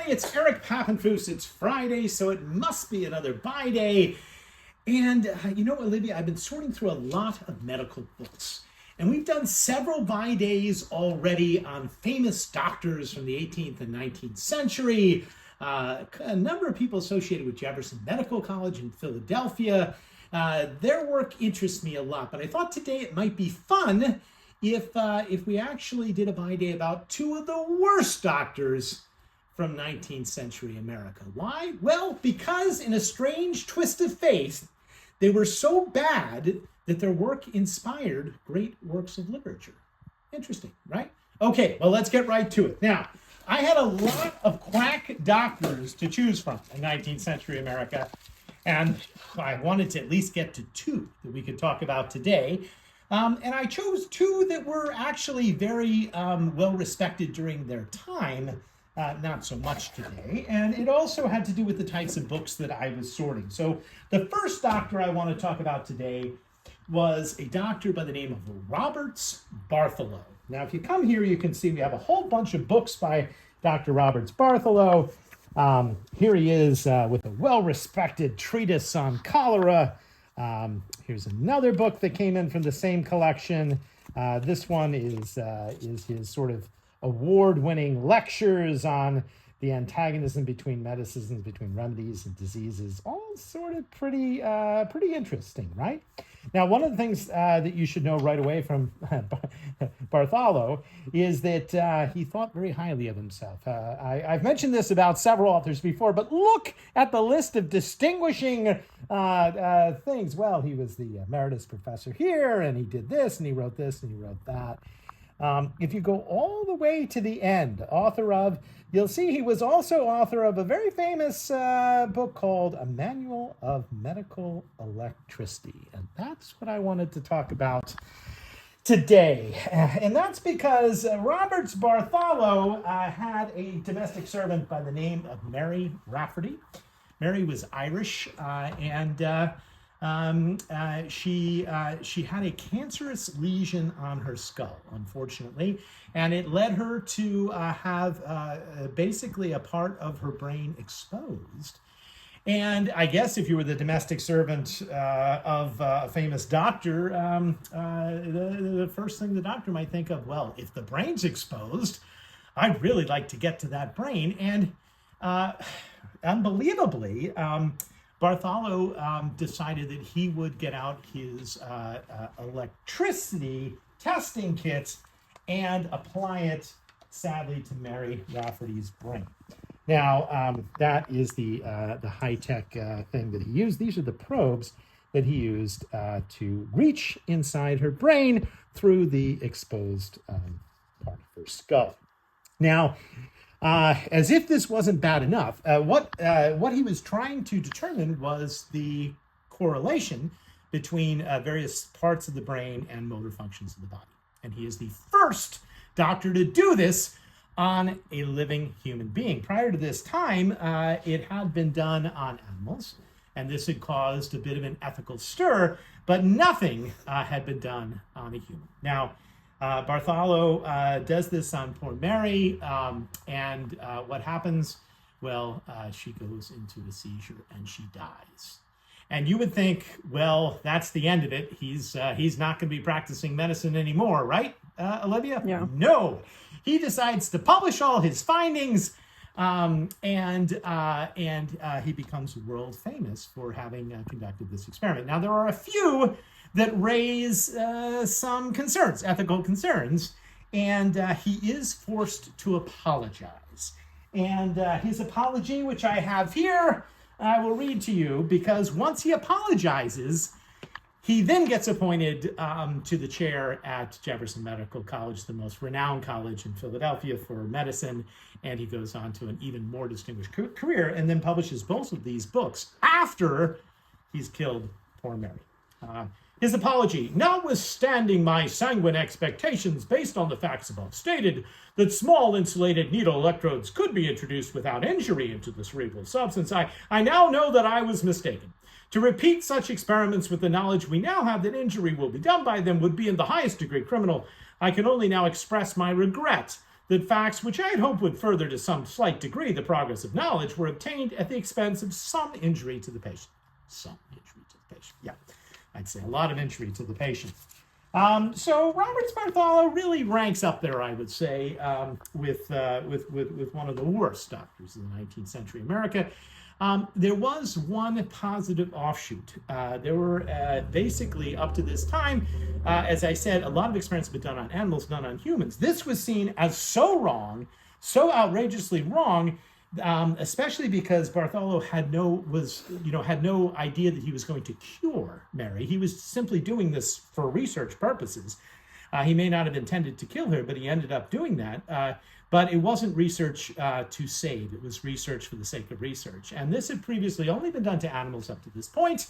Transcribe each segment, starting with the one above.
everybody, it's Eric Pappenfuss. It's Friday, so it must be another buy day. And you know, Olivia, I've been sorting through a lot of medical books. And we've done several buy days already on famous doctors from the 18th and 19th century. A number of people associated with Jefferson Medical College in Philadelphia. Their work interests me a lot, but I thought today it might be fun if we actually did a buy day about two of the worst doctors from 19th century America. Why? Well, because in a strange twist of fate, they were so bad that their work inspired great works of literature. Interesting, right? Okay, well, let's get right to it. Now, I had a lot of quack doctors to choose from in 19th century America, and I wanted to at least get to two that we could talk about today. And I chose two that were actually very well respected during their time, not so much today. And it also had to do with the types of books that I was sorting. So the first doctor I want to talk about today was a doctor by the name of Roberts Bartholo. Now, if you come here, you can see we have a whole bunch of books by Dr. Roberts Bartholo. Here he is with a well-respected treatise on cholera. Here's another book that came in from the same collection. This one is his sort of award-winning lectures on the antagonism between medicines, between remedies and diseases. All sort of pretty interesting, right? Now, one of the things that you should know right away from Bartholo is that he thought very highly of himself. I've mentioned this about several authors before, but look at the list of distinguishing things. Well, he was the emeritus professor here, and he did this, and he wrote this, and he wrote that. If you go all the way to the end, you'll see he was also author of a very famous book called A Manual of Medical Electricity. And that's what I wanted to talk about today. And that's because Roberts Bartholo had a domestic servant by the name of Mary Rafferty. Mary was Irish, and she had a cancerous lesion on her skull, unfortunately, and it led her to have basically a part of her brain exposed. And I guess if you were the domestic servant of a famous doctor, the first thing the doctor might think of, well, if the brain's exposed, I'd really like to get to that brain. And unbelievably, Bartholo decided that he would get out his electricity testing kits and apply it, sadly, to Mary Rafferty's brain. Now, that is the high-tech thing that he used. These are the probes that he used to reach inside her brain through the exposed part of her skull. Now, as if this wasn't bad enough, what he was trying to determine was the correlation between various parts of the brain and motor functions of the body. And he is the first doctor to do this on a living human being. Prior to this time, it had been done on animals, and this had caused a bit of an ethical stir, but nothing had been done on a human. Now, Bartholo does this on poor Mary, and what happens? Well, she goes into a seizure and she dies. And you would think, well, that's the end of it. He's not going to be practicing medicine anymore, right, Olivia? Yeah. No, he decides to publish all his findings, and he becomes world famous for having conducted this experiment. Now, there are a few that raise some concerns, ethical concerns, and he is forced to apologize. And his apology, which I have here, I will read to you, because once he apologizes, he then gets appointed to the chair at Jefferson Medical College, the most renowned college in Philadelphia for medicine, and he goes on to an even more distinguished career, and then publishes both of these books after he's killed poor Mary. His apology: notwithstanding my sanguine expectations based on the facts above stated, that small insulated needle electrodes could be introduced without injury into the cerebral substance, I now know that I was mistaken. To repeat such experiments with the knowledge we now have that injury will be done by them would be in the highest degree criminal. I can only now express my regret that facts which I had hoped would further to some slight degree the progress of knowledge were obtained at the expense of some injury to the patient. Some injury to the patient. Yeah, I'd say a lot of injury to the patient. So Robert Bartholo really ranks up there, I would say, with one of the worst doctors in the 19th century America. There was one positive offshoot. There were basically, up to this time, as I said, a lot of experiments have been done on animals, none on humans. This was seen as so wrong, so outrageously wrong, especially because Bartholo had no idea that he was going to cure Mary. He was simply doing this for research purposes. He may not have intended to kill her, but he ended up doing that. But it wasn't research to save. It was research for the sake of research. And this had previously only been done to animals up to this point.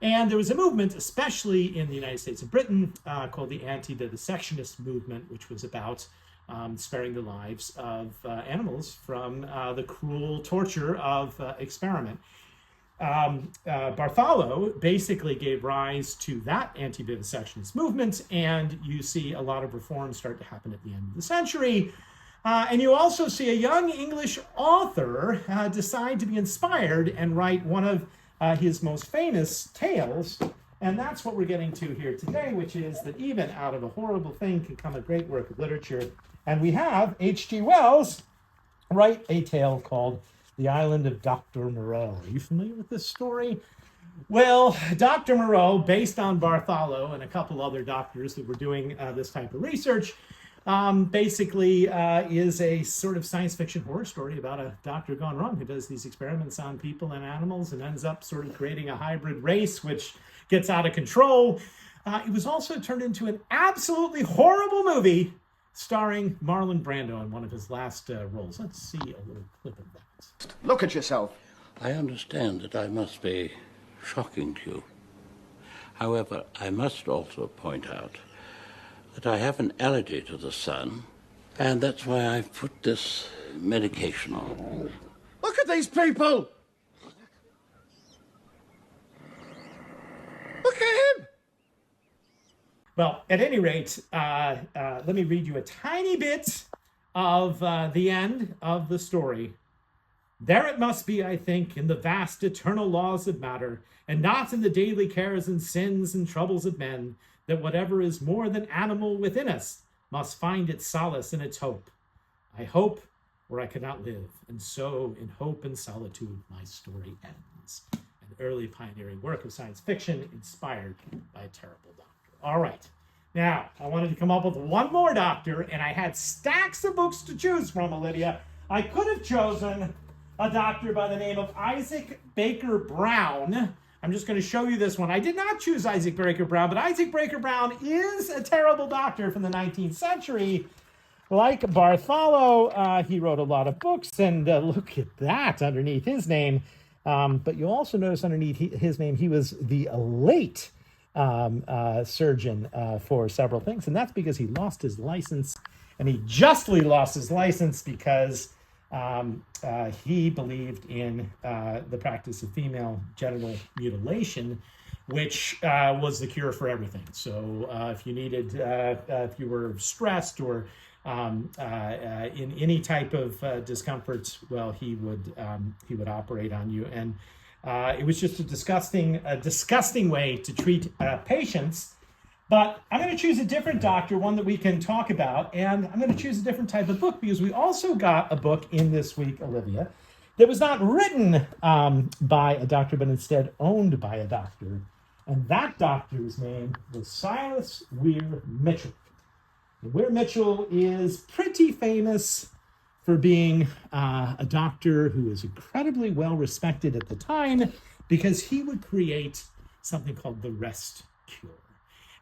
And there was a movement, especially in the United States and Britain, called the anti-vivisectionist movement, which was about sparing the lives of animals from the cruel torture of experiment. Bartholo basically gave rise to that anti-vivisectionist movement, and you see a lot of reforms start to happen at the end of the century. And you also see a young English author decide to be inspired and write one of his most famous tales. And that's what we're getting to here today, which is that even out of a horrible thing can come a great work of literature. And we have H.G. Wells write a tale called The Island of Dr. Moreau. Are you familiar with this story? Well, Dr. Moreau, based on Bartholo and a couple other doctors that were doing this type of research, basically is a sort of science fiction horror story about a doctor gone wrong who does these experiments on people and animals and ends up sort of creating a hybrid race which gets out of control. It was also turned into an absolutely horrible movie starring Marlon Brando in one of his last roles. Let's see a little clip of that. Look at yourself. I understand that I must be shocking to you. However, I must also point out that I have an allergy to the sun, and that's why I've put this medication on. Look at these people! Look at him! Well, at any rate, let me read you a tiny bit of the end of the story. There it must be, I think, in the vast eternal laws of matter, and not in the daily cares and sins and troubles of men, that whatever is more than animal within us must find its solace in its hope. I hope where I cannot live, and so in hope and solitude my story ends. An early pioneering work of science fiction inspired by a terrible doctor. All right, now I wanted to come up with one more doctor, and I had stacks of books to choose from, Olivia. I could have chosen a doctor by the name of Isaac Baker Brown. I'm just going to show you this one. I did not choose Isaac Baker Brown, but Isaac Baker Brown is a terrible doctor from the 19th century. Like Bartholo, he wrote a lot of books, and look at that underneath his name. But you'll also notice underneath his name, he was the late surgeon for several things, and that's because he lost his license, and he justly lost his license because he believed in the practice of female genital mutilation, which was the cure for everything. So if you needed, if you were stressed or in any type of discomfort, well, he would operate on you, and it was just a disgusting way to treat patients. But I'm going to choose a different doctor, one that we can talk about, and I'm going to choose a different type of book because we also got a book in this week, Olivia, that was not written by a doctor, but instead owned by a doctor. And that doctor's name was Silas Weir Mitchell. And Weir Mitchell is pretty famous for being a doctor who was incredibly well respected at the time because he would create something called the rest cure.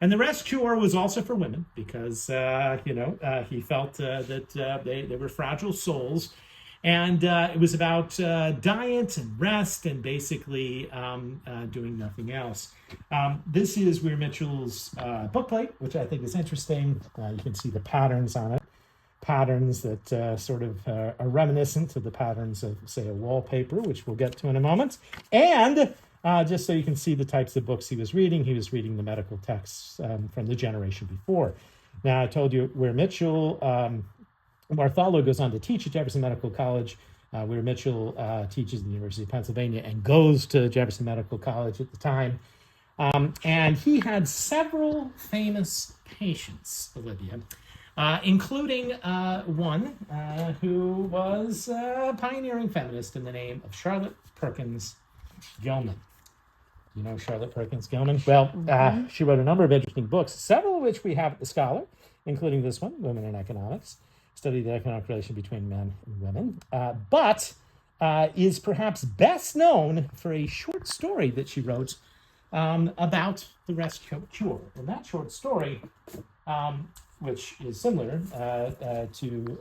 And the rest cure was also for women because, he felt that they were fragile souls. And it was about diet and rest and basically doing nothing else. This is Weir Mitchell's bookplate, which I think is interesting. You can see the patterns on it. Patterns that sort of are reminiscent of the patterns of, say, a wallpaper, which we'll get to in a moment. And just so you can see the types of books he was reading the medical texts from the generation before. Now, I told you Weir Mitchell Bartholo goes on to teach at Jefferson Medical College, where Mitchell teaches at the University of Pennsylvania and goes to Jefferson Medical College at the time. And he had several famous patients, Olivia, including one who was a pioneering feminist in the name of Charlotte Perkins Gilman. You know Charlotte Perkins Gilman? Well, she wrote a number of interesting books, several of which we have at the Scholar, including this one, Women in Economics, study the economic relation between men and women, but is perhaps best known for a short story that she wrote about the rest cure. And that short story, which is similar to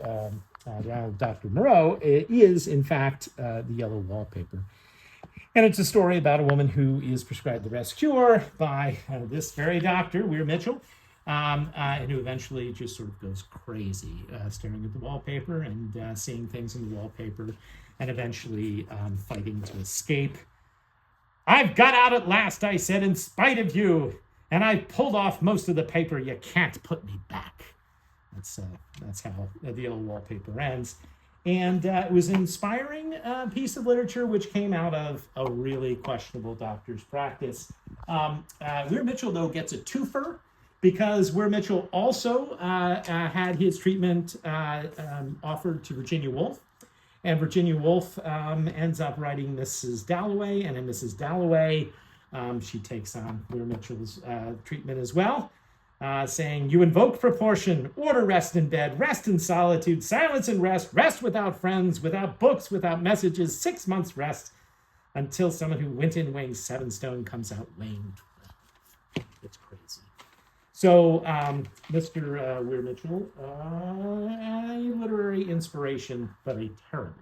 Dr. Moreau, is in fact the Yellow Wallpaper. And it's a story about a woman who is prescribed the rest cure by this very doctor, Weir Mitchell, and who eventually just sort of goes crazy, staring at the wallpaper and seeing things in the wallpaper, and eventually fighting to escape. "I've got out at last," I said, "in spite of you, and I pulled off most of the paper. You can't put me back." That's how the Yellow Wallpaper ends. And it was an inspiring piece of literature which came out of a really questionable doctor's practice. Weir Mitchell, though, gets a twofer because Weir Mitchell also had his treatment offered to Virginia Woolf. And Virginia Woolf ends up writing Mrs. Dalloway. And in Mrs. Dalloway, she takes on Weir Mitchell's treatment as well. Saying, "You invoke proportion, order rest in bed, rest in solitude, silence and rest, rest without friends, without books, without messages, 6 months rest, until someone who went in weighing 7 stone comes out weighing 12. It's crazy. So, Mr. Weir Mitchell, a literary inspiration, but a terrible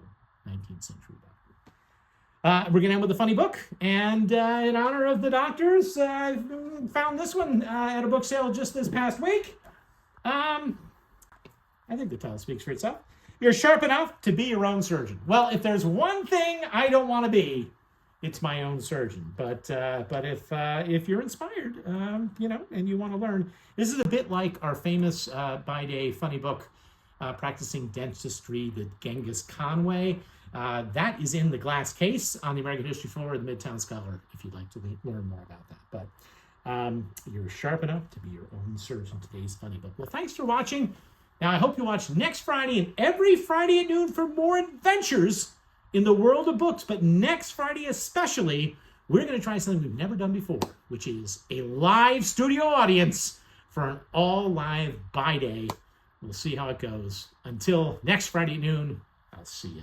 19th century doctor. We're going to end with a funny book, and in honor of the doctors, I found this one at a book sale just this past week. I think the title speaks for itself. "You're sharp enough to be your own surgeon." Well, if there's one thing I don't want to be, it's my own surgeon. But if you're inspired, and you want to learn, this is a bit like our famous by-day funny book, Practicing Dentistry, the Genghis Khan Way. That is in the glass case on the American History floor of the Midtown Scholar, if you'd like to learn more about that. But you're sharp enough to be your own surgeon, today's funny book. Well, thanks for watching. Now, I hope you watch next Friday and every Friday at noon for more adventures in the world of books. But next Friday especially, we're going to try something we've never done before, which is a live studio audience for an all-live by day. We'll see how it goes. Until next Friday at noon, I'll see you.